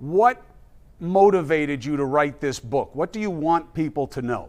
What motivated you to write this book? What do you want people to know?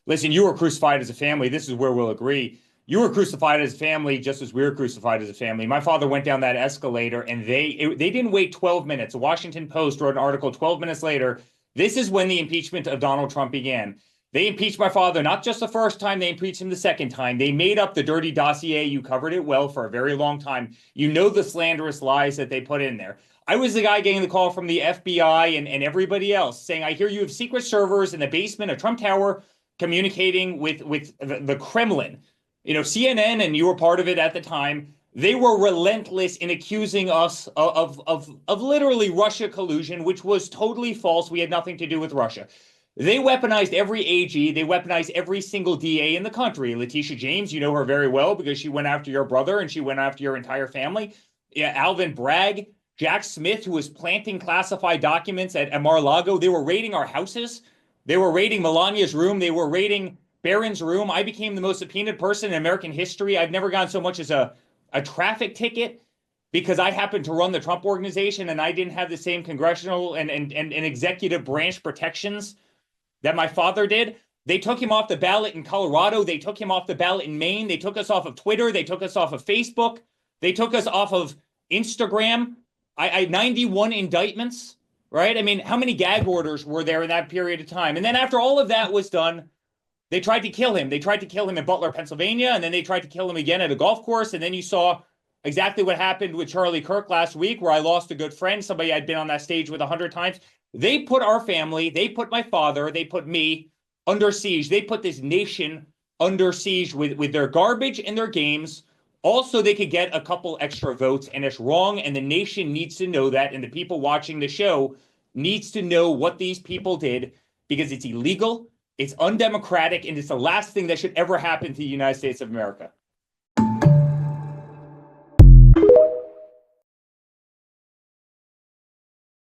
Listen, you were crucified as a family. This is where we'll agree. You were crucified as a family just as we were crucified as a family. My father went down that escalator and they didn't wait 12 minutes. The Washington Post wrote an article 12 minutes later. This is when the impeachment of Donald Trump began. They impeached my father not just the first time, they impeached him the second time. They made up the dirty dossier. You covered it well for a very long time. You know the slanderous lies that they put in there. I was the guy getting the call from the FBI and everybody else saying, I hear you have secret servers in the basement of Trump Tower communicating with the Kremlin. You know, CNN, and you were part of it at the time, they were relentless in accusing us of literally Russia collusion, which was totally false. We had nothing to do with Russia. They weaponized every AG. They weaponized every single DA in the country. Letitia James, you know her very well because she went after your brother and she went after your entire family. Yeah, Alvin Bragg, Jack Smith, who was planting classified documents at Mar-a-Lago. They were raiding our houses. They were raiding Melania's room. They were raiding Barron's room. I became the most subpoenaed person in American history. I've never gotten so much as a traffic ticket because I happened to run the Trump Organization and I didn't have the same congressional and executive branch protections that my father did. They took him off the ballot in Colorado. They took him off the ballot in Maine. They took us off of Twitter. They took us off of Facebook. They took us off of Instagram. I 91 indictments, right? I mean, how many gag orders were there in that period of time? And then after all of that was done, they tried to kill him. They tried to kill him in Butler, Pennsylvania, and then they tried to kill him again at a golf course. And then you saw exactly what happened with Charlie Kirk last week, where I lost a good friend, somebody I'd been on that stage with 100 times. They put our family, they put my father, they put me under siege. They put this nation under siege with their garbage and their games. Also, they could get a couple extra votes, and it's wrong, and the nation needs to know that, and the people watching the show needs to know what these people did because it's illegal, it's undemocratic, and it's the last thing that should ever happen to the United States of America.